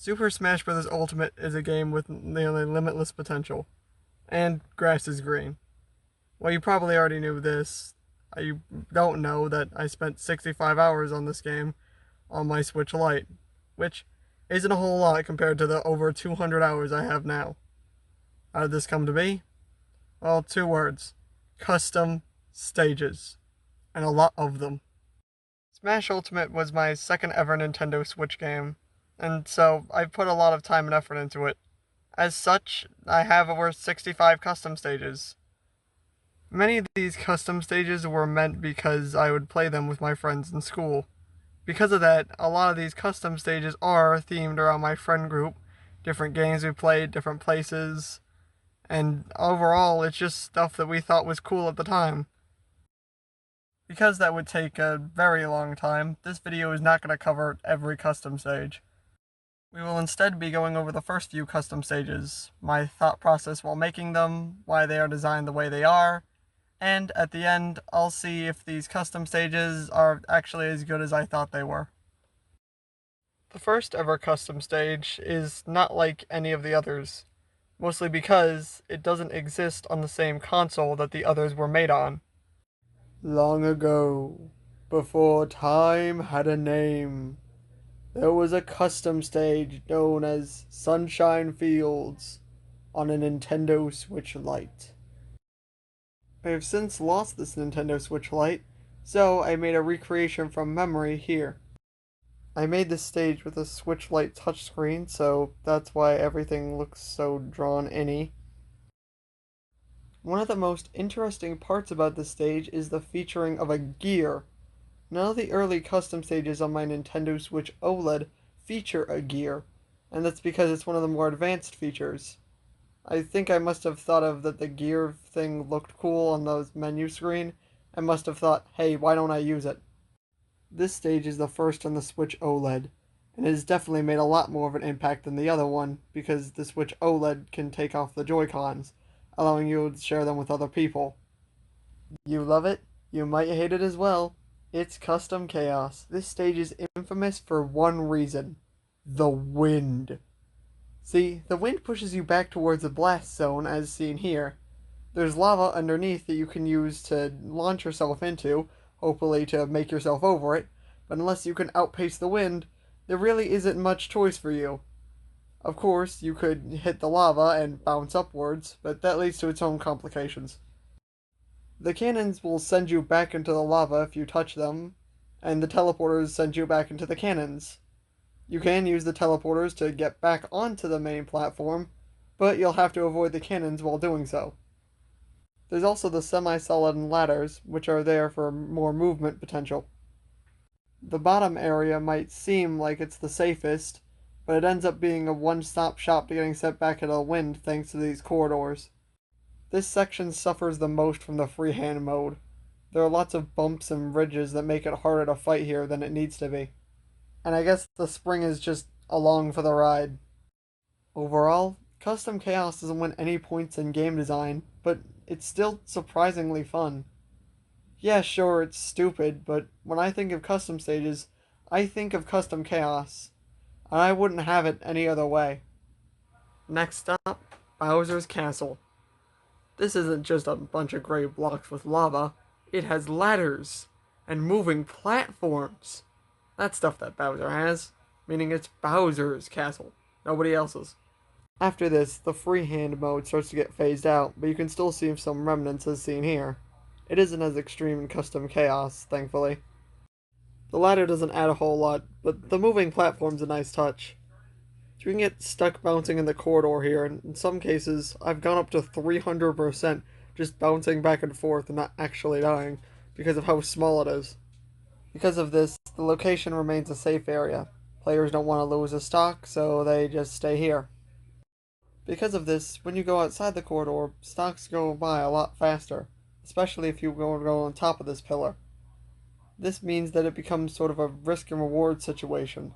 Super Smash Bros. Ultimate is a game with nearly limitless potential, and grass is green. Well, you probably already knew this. You don't know that I spent 65 hours on this game on my Switch Lite, which isn't a whole lot compared to the over 200 hours I have now. How did this come to be? Well, two words: custom stages, and a lot of them. Smash Ultimate was my second ever Nintendo Switch game, and so I put a lot of time and effort into it. As such, I have over 65 custom stages. Many of these custom stages were meant because I would play them with my friends in school. Because of that, a lot of these custom stages are themed around my friend group, different games we played, different places, and overall, it's just stuff that we thought was cool at the time. Because that would take a very long time, this video is not going to cover every custom stage. We will instead be going over the first few custom stages, my thought process while making them, why they are designed the way they are, and at the end, I'll see if these custom stages are actually as good as I thought they were. The first ever custom stage is not like any of the others, mostly because it doesn't exist on the same console that the others were made on. Long ago, before time had a name, there was a custom stage known as Sunshine Fields on a Nintendo Switch Lite. I have since lost this Nintendo Switch Lite, so I made a recreation from memory here. I made this stage with a Switch Lite touchscreen, so that's why everything looks so drawn-in-y. One of the most interesting parts about this stage is the featuring of a gear. None of the early custom stages on my Nintendo Switch OLED feature a gear, and that's because it's one of the more advanced features. I think I must have thought of that the gear thing looked cool on the menu screen, and must have thought, hey, why don't I use it? This stage is the first on the Switch OLED, and it has definitely made a lot more of an impact than the other one, because the Switch OLED can take off the Joy-Cons, allowing you to share them with other people. You love it? You might hate it as well. It's Custom Chaos. This stage is infamous for one reason: the wind. See, the wind pushes you back towards the blast zone, as seen here. There's lava underneath that you can use to launch yourself into, hopefully to make yourself over it, but unless you can outpace the wind, there really isn't much choice for you. Of course, you could hit the lava and bounce upwards, but that leads to its own complications. The cannons will send you back into the lava if you touch them, and the teleporters send you back into the cannons. You can use the teleporters to get back onto the main platform, but you'll have to avoid the cannons while doing so. There's also the semi-solid ladders, which are there for more movement potential. The bottom area might seem like it's the safest, but it ends up being a one-stop shop to getting set back into the wind thanks to these corridors. This section suffers the most from the freehand mode. There are lots of bumps and ridges that make it harder to fight here than it needs to be. And I guess the spring is just along for the ride. Overall, Custom Chaos doesn't win any points in game design, but it's still surprisingly fun. Yeah, sure, it's stupid, but when I think of custom stages, I think of Custom Chaos, and I wouldn't have it any other way. Next up, Bowser's Castle. This isn't just a bunch of gray blocks with lava, it has ladders and moving platforms. That's stuff that Bowser has, meaning it's Bowser's castle, nobody else's. After this, the freehand mode starts to get phased out, but you can still see some remnants as seen here. It isn't as extreme in Custom Chaos, thankfully. The ladder doesn't add a whole lot, but the moving platform's a nice touch. You can get stuck bouncing in the corridor here, and in some cases, I've gone up to 300% just bouncing back and forth and not actually dying, because of how small it is. Because of this, the location remains a safe area. Players don't want to lose a stock, so they just stay here. Because of this, when you go outside the corridor, stocks go by a lot faster, especially if you go on top of this pillar. This means that it becomes sort of a risk and reward situation,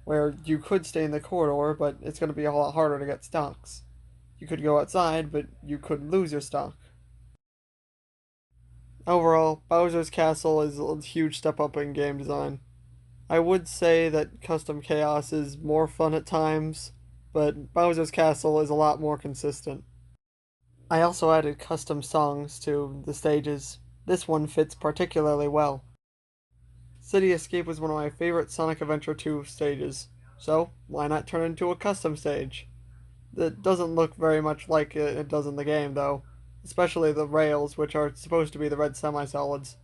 where you could stay in the corridor, but it's going to be a lot harder to get stocks. You could go outside, but you could lose your stock. Overall, Bowser's Castle is a huge step up in game design. I would say that Custom Chaos is more fun at times, but Bowser's Castle is a lot more consistent. I also added custom songs to the stages. This one fits particularly well. City Escape was one of my favorite Sonic Adventure 2 stages, so why not turn it into a custom stage? It doesn't look very much like it does in the game, though, especially the rails, which are supposed to be the red semi-solids.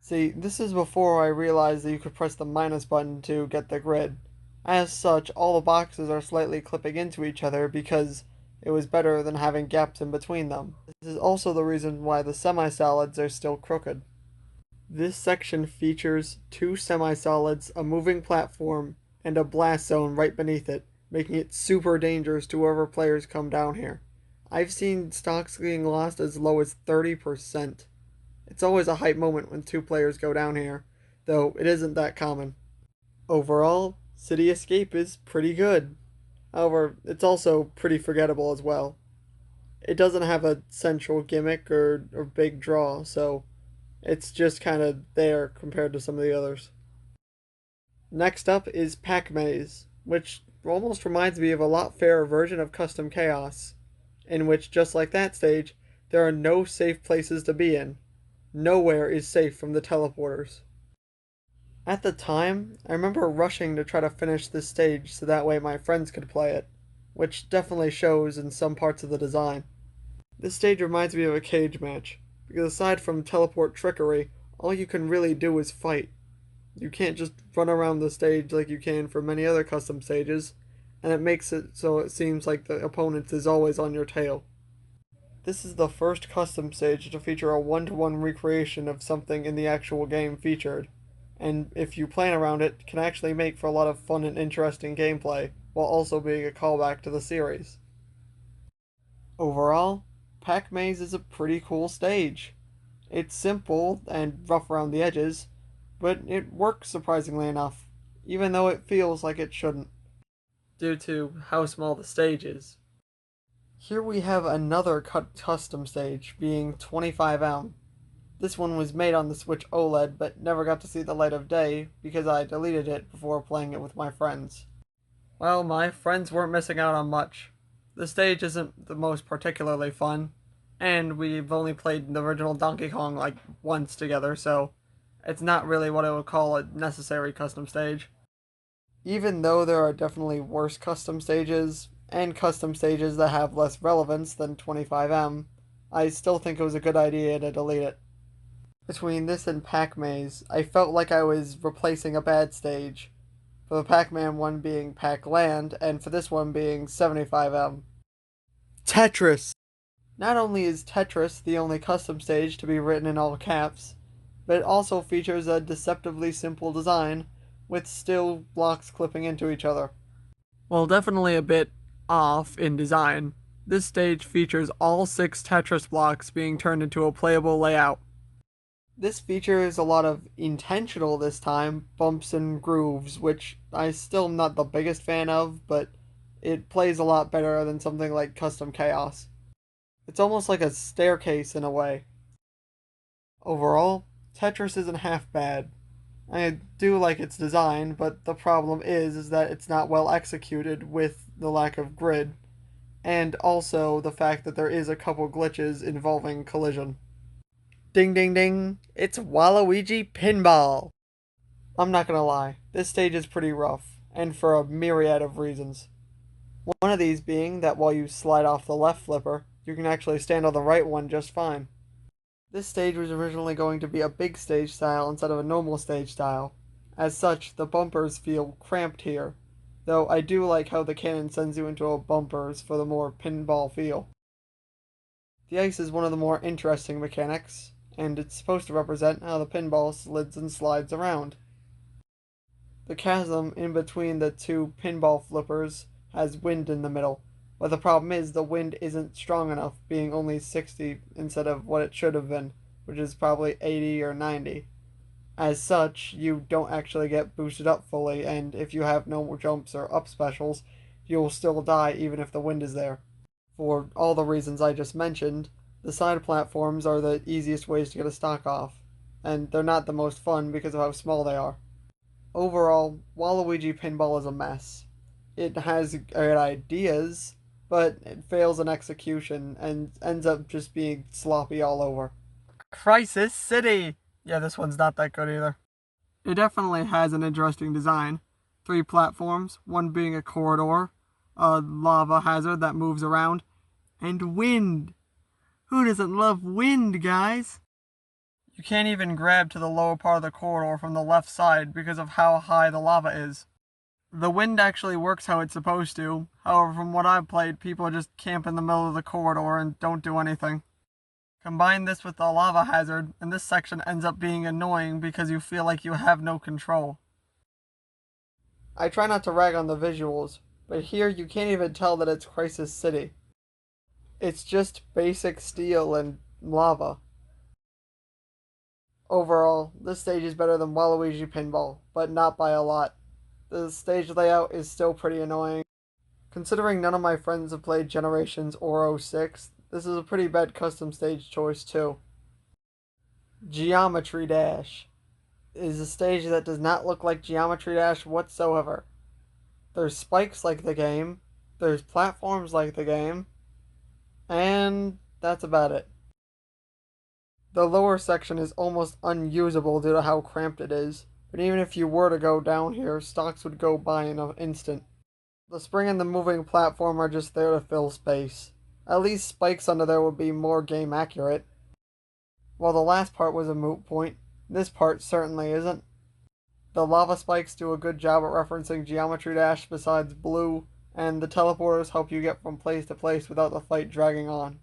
See, this is before I realized that you could press the minus button to get the grid. As such, all the boxes are slightly clipping into each other because it was better than having gaps in between them. This is also the reason why the semi-solids are still crooked. This section features two semi-solids, a moving platform, and a blast zone right beneath it, making it super dangerous to whoever players come down here. I've seen stocks getting lost as low as 30%. It's always a hype moment when two players go down here, though it isn't that common. Overall, City Escape is pretty good. However, it's also pretty forgettable as well. It doesn't have a central gimmick or big draw, so it's just kind of there compared to some of the others. Next up is Pac Maze, which almost reminds me of a lot fairer version of Custom Chaos, in which, just like that stage, there are no safe places to be in. Nowhere is safe from the teleporters. At the time, I remember rushing to try to finish this stage so that way my friends could play it, which definitely shows in some parts of the design. This stage reminds me of a cage match, because aside from teleport trickery, all you can really do is fight. You can't just run around the stage like you can for many other custom stages, and it makes it so it seems like the opponent is always on your tail. This is the first custom stage to feature a one-to-one recreation of something in the actual game featured, and if you plan around it, can actually make for a lot of fun and interesting gameplay, while also being a callback to the series. Overall, Pac Maze is a pretty cool stage. It's simple and rough around the edges, but it works surprisingly enough, even though it feels like it shouldn't, due to how small the stage is. Here we have another custom stage, being 25M. This one was made on the Switch OLED, but never got to see the light of day because I deleted it before playing it with my friends. Well, my friends weren't missing out on much. The stage isn't the most particularly fun, and we've only played the original Donkey Kong like once together, so it's not really what I would call a necessary custom stage. Even though there are definitely worse custom stages, and custom stages that have less relevance than 25M, I still think it was a good idea to delete it. Between this and Pac Maze, I felt like I was replacing a bad stage, for the Pac-Man one being Pac Land, and for this one being 75M. Tetris! Not only is Tetris the only custom stage to be written in all caps, but it also features a deceptively simple design, with still blocks clipping into each other. While definitely a bit off in design, this stage features all 6 Tetris blocks being turned into a playable layout. This features a lot of intentional this time bumps and grooves, which I still am not the biggest fan of, but it plays a lot better than something like Custom Chaos. It's almost like a staircase in a way. Overall, Tetris isn't half bad. I do like its design, but the problem is that it's not well executed with the lack of grid, and also the fact that there is a couple glitches involving collision. Ding ding ding, it's Waluigi Pinball! I'm not gonna lie, this stage is pretty rough, and for a myriad of reasons. One of these being that while you slide off the left flipper, you can actually stand on the right one just fine. This stage was originally going to be a big stage style instead of a normal stage style. As such, the bumpers feel cramped here, though I do like how the cannon sends you into a bumpers for the more pinball feel. The ice is one of the more interesting mechanics, and it's supposed to represent how the pinball slids and slides around. The chasm in between the two pinball flippers has wind in the middle, but the problem is the wind isn't strong enough, being only 60 instead of what it should have been, which is probably 80 or 90. As such, you don't actually get boosted up fully, and if you have no jumps or up specials, you'll still die even if the wind is there. For all the reasons I just mentioned, the side platforms are the easiest ways to get a stock off, and they're not the most fun because of how small they are. Overall, Waluigi Pinball is a mess. It has good ideas, but it fails in execution and ends up just being sloppy all over. Crisis City! Yeah, this one's not that good either. It definitely has an interesting design. 3 platforms, one being a corridor, a lava hazard that moves around, and wind. Who doesn't love wind, guys? You can't even grab to the lower part of the corridor from the left side because of how high the lava is. The wind actually works how it's supposed to. However, from what I've played, people just camp in the middle of the corridor and don't do anything. Combine this with the lava hazard, and this section ends up being annoying because you feel like you have no control. I try not to rag on the visuals, but here you can't even tell that it's Crisis City. It's just basic steel and lava. Overall, this stage is better than Waluigi Pinball, but not by a lot. The stage layout is still pretty annoying. Considering none of my friends have played Generations or '06, this is a pretty bad custom stage choice too. Geometry Dash is a stage that does not look like Geometry Dash whatsoever. There's spikes like the game, there's platforms like the game, and that's about it. The lower section is almost unusable due to how cramped it is, but even if you were to go down here, stocks would go by in an instant. The spring and the moving platform are just there to fill space. At least spikes under there would be more game accurate. While the last part was a moot point, this part certainly isn't. The lava spikes do a good job at referencing Geometry Dash besides blue, and the teleporters help you get from place to place without the fight dragging on.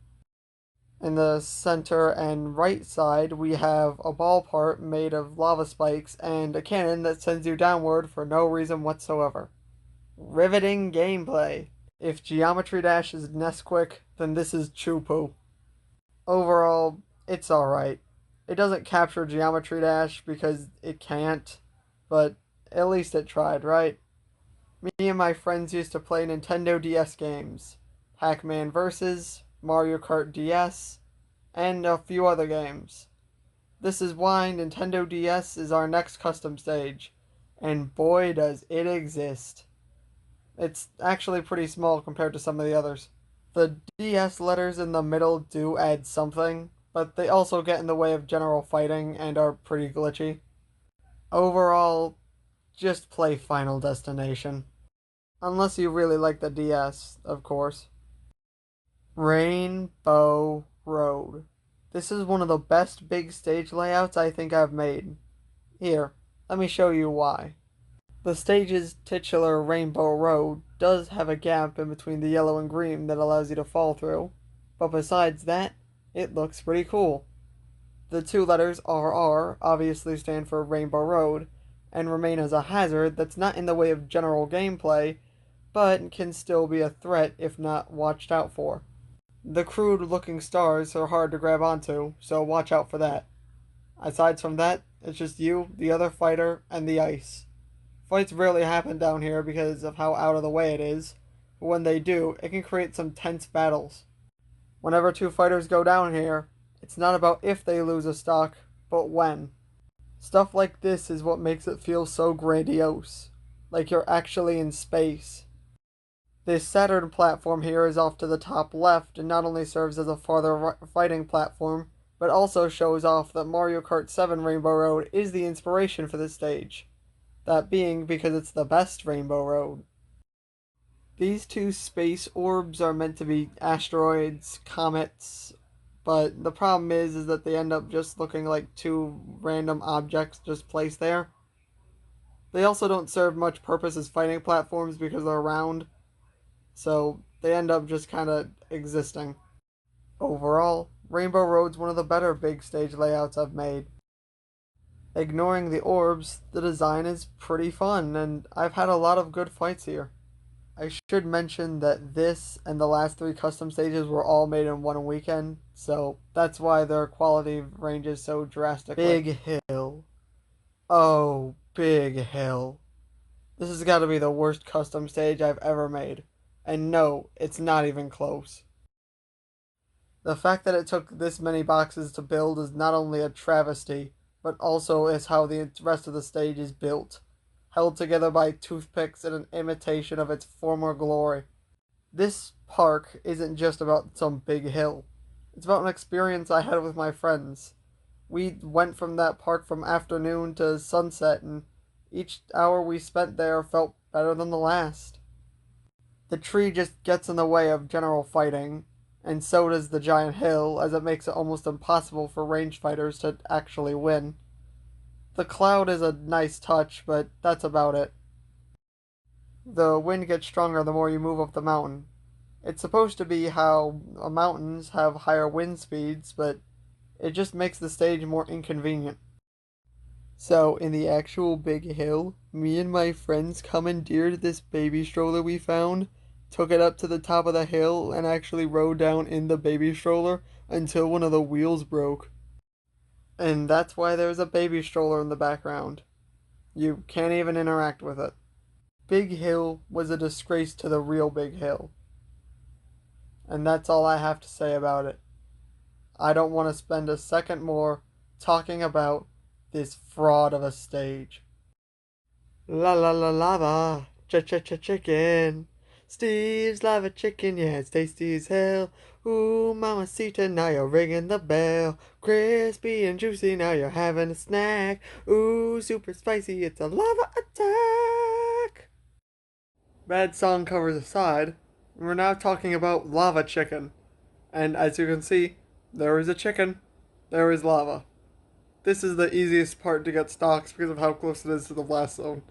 In the center and right side, we have a ball part made of lava spikes and a cannon that sends you downward for no reason whatsoever. Riveting gameplay. If Geometry Dash is Nesquik, then this is Chupu. Overall, it's alright. It doesn't capture Geometry Dash because it can't, but at least it tried, right? Me and my friends used to play Nintendo DS games. Pac-Man Vs., Mario Kart DS, and a few other games. This is why Nintendo DS is our next custom stage, and boy does it exist. It's actually pretty small compared to some of the others. The DS letters in the middle do add something, but they also get in the way of general fighting and are pretty glitchy. Overall, just play Final Destination. Unless you really like the DS, of course. Rainbow Road. This is one of the best big stage layouts I think I've made. Here, let me show you why. The stage's titular Rainbow Road does have a gap in between the yellow and green that allows you to fall through, but besides that, it looks pretty cool. The 2 letters RR obviously stand for Rainbow Road, and remain as a hazard that's not in the way of general gameplay, but can still be a threat if not watched out for. The crude looking stars are hard to grab onto, so watch out for that. Aside from that, it's just you, the other fighter, and the ice. Fights rarely happen down here because of how out of the way it is, but when they do, it can create some tense battles. Whenever 2 fighters go down here, it's not about if they lose a stock, but when. Stuff like this is what makes it feel so grandiose, like you're actually in space. This Saturn platform here is off to the top left and not only serves as a farther fighting platform, but also shows off that Mario Kart 7 Rainbow Road is the inspiration for this stage. That being because it's the best Rainbow Road. These 2 space orbs are meant to be asteroids, comets, but the problem is that they end up just looking like 2 random objects just placed there. They also don't serve much purpose as fighting platforms because they're round, so they end up just kind of existing. Overall, Rainbow Road's one of the better big stage layouts I've made. Ignoring the orbs, the design is pretty fun, and I've had a lot of good fights here. I should mention that this and the last 3 custom stages were all made in one weekend, so that's why their quality ranges so drastically. Big Hill. Oh, Big Hill. This has got to be the worst custom stage I've ever made. And no, it's not even close. The fact that it took this many boxes to build is not only a travesty, but also is how the rest of the stage is built. held together by toothpicks in an imitation of its former glory. This park isn't just about some big hill. It's about an experience I had with my friends. We went from that park from afternoon to sunset, and each hour we spent there felt better than the last. The tree just gets in the way of general fighting, and so does the giant hill, as it makes it almost impossible for ranged fighters to actually win. The cloud is a nice touch, but that's about it. The wind gets stronger the more you move up the mountain. It's supposed to be how mountains have higher wind speeds, but it just makes the stage more inconvenient. So, in the actual big hill, me and my friends commandeered this baby stroller we found, took it up to the top of the hill, and actually rode down in the baby stroller until one of the wheels broke. And that's why there's a baby stroller in the background. You can't even interact with it. Big Hill was a disgrace to the real Big Hill. And that's all I have to say about it. I don't want to spend a second more talking about this fraud of a stage. La la la lava, chicken. Steve's lava chicken, yeah, it's tasty as hell. Ooh, mamacita, now you're ringing the bell. Crispy and juicy, now you're having a snack. Ooh, super spicy, it's a lava attack. Bad song covers aside, we're now talking about lava chicken. And as you can see, there is a chicken, there is lava. This is the easiest part to get stocks because of how close it is to the blast zone.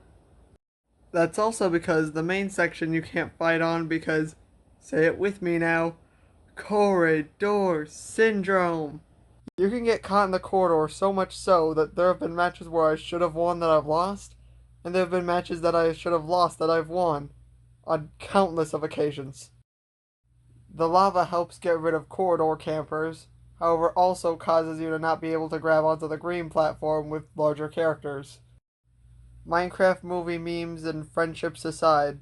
That's also because the main section you can't fight on because, say it with me now, corridor syndrome. You can get caught in the corridor so much so that there have been matches where I should have won that I've lost, and there have been matches that I should have lost that I've won, on countless of occasions. The lava helps get rid of corridor campers, however also causes you to not be able to grab onto the green platform with larger characters. Minecraft movie memes and friendships aside,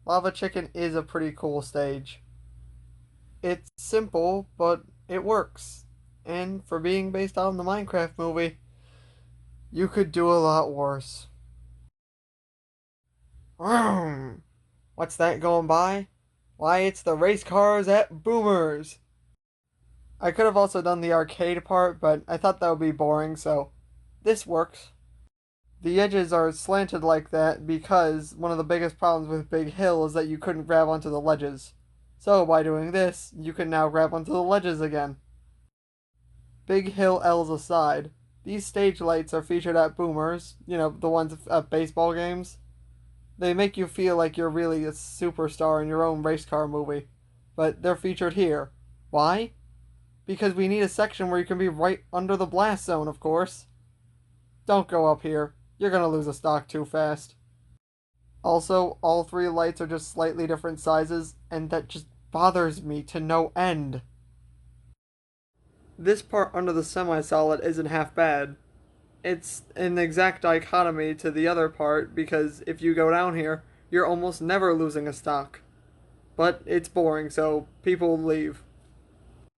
Lava Chicken is a pretty cool stage. It's simple, but it works. And for being based on the Minecraft movie, you could do a lot worse. Vroom! What's that going by? Why, it's the race cars at Boomers! I could have also done the arcade part, but I thought that would be boring, so this works. The edges are slanted like that because one of the biggest problems with Big Hill is that you couldn't grab onto the ledges. So by doing this, you can now grab onto the ledges again. Big Hill L's aside, these stage lights are featured at Boomers, the ones at baseball games. They make you feel like you're really a superstar in your own race car movie, but they're featured here. Why? Because we need a section where you can be right under the blast zone, of course. Don't go up here. You're gonna lose a stock too fast. Also, all three lights are just slightly different sizes, and that just bothers me to no end. This part under the semi-solid isn't half bad. It's an exact dichotomy to the other part, because if you go down here, you're almost never losing a stock. But it's boring, so people leave.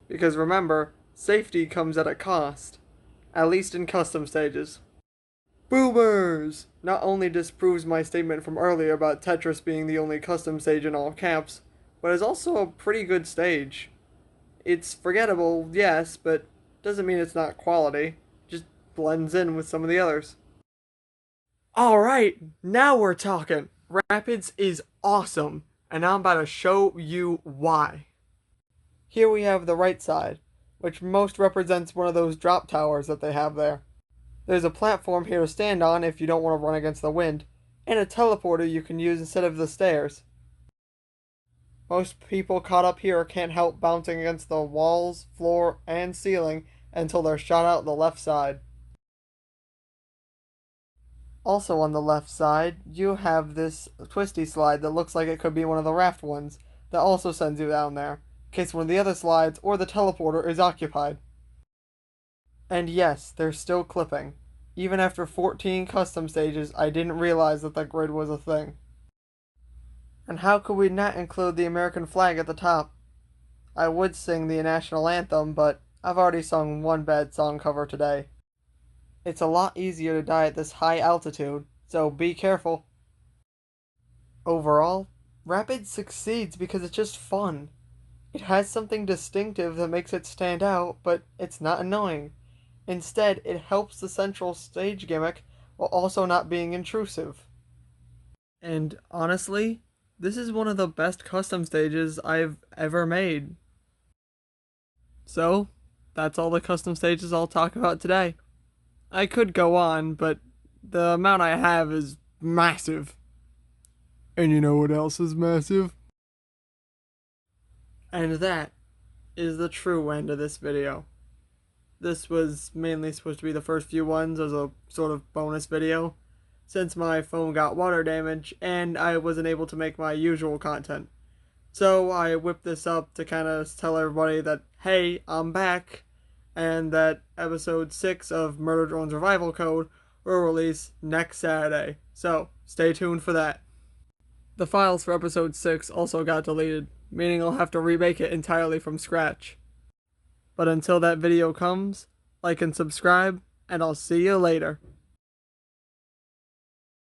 Because remember, safety comes at a cost. At least in custom stages. Boomers! Not only disproves my statement from earlier about Tetris being the only custom stage in all caps, but is also a pretty good stage. It's forgettable, yes, but doesn't mean it's not quality. Just blends in with some of the others. Alright, now we're talking. Rapids is awesome, and I'm about to show you why. Here we have the right side, which most represents one of those drop towers that they have there. There's a platform here to stand on if you don't want to run against the wind, and a teleporter you can use instead of the stairs. Most people caught up here can't help bouncing against the walls, floor, and ceiling until they're shot out the left side. Also on the left side, you have this twisty slide that looks like it could be one of the raft ones that also sends you down there, in case one of the other slides or the teleporter is occupied. And yes, they're still clipping. Even after 14 custom stages, I didn't realize that the grid was a thing. And how could we not include the American flag at the top? I would sing the national anthem, but I've already sung one bad song cover today. It's a lot easier to die at this high altitude, so be careful. Overall, Rapid succeeds because it's just fun. It has something distinctive that makes it stand out, but it's not annoying. Instead, it helps the central stage gimmick while also not being intrusive. And honestly, this is one of the best custom stages I've ever made. So, that's all the custom stages I'll talk about today. I could go on, but the amount I have is massive. And you know what else is massive? And that is the true end of this video. This was mainly supposed to be the first few ones as a sort of bonus video, since my phone got water damage and I wasn't able to make my usual content. So I whipped this up to kind of tell everybody that, hey, I'm back, and that episode 6 of Murder Drone's Revival Code will release next Saturday. So stay tuned for that. The files for episode 6 also got deleted, meaning I'll have to remake it entirely from scratch. But until that video comes, like and subscribe, and I'll see you later.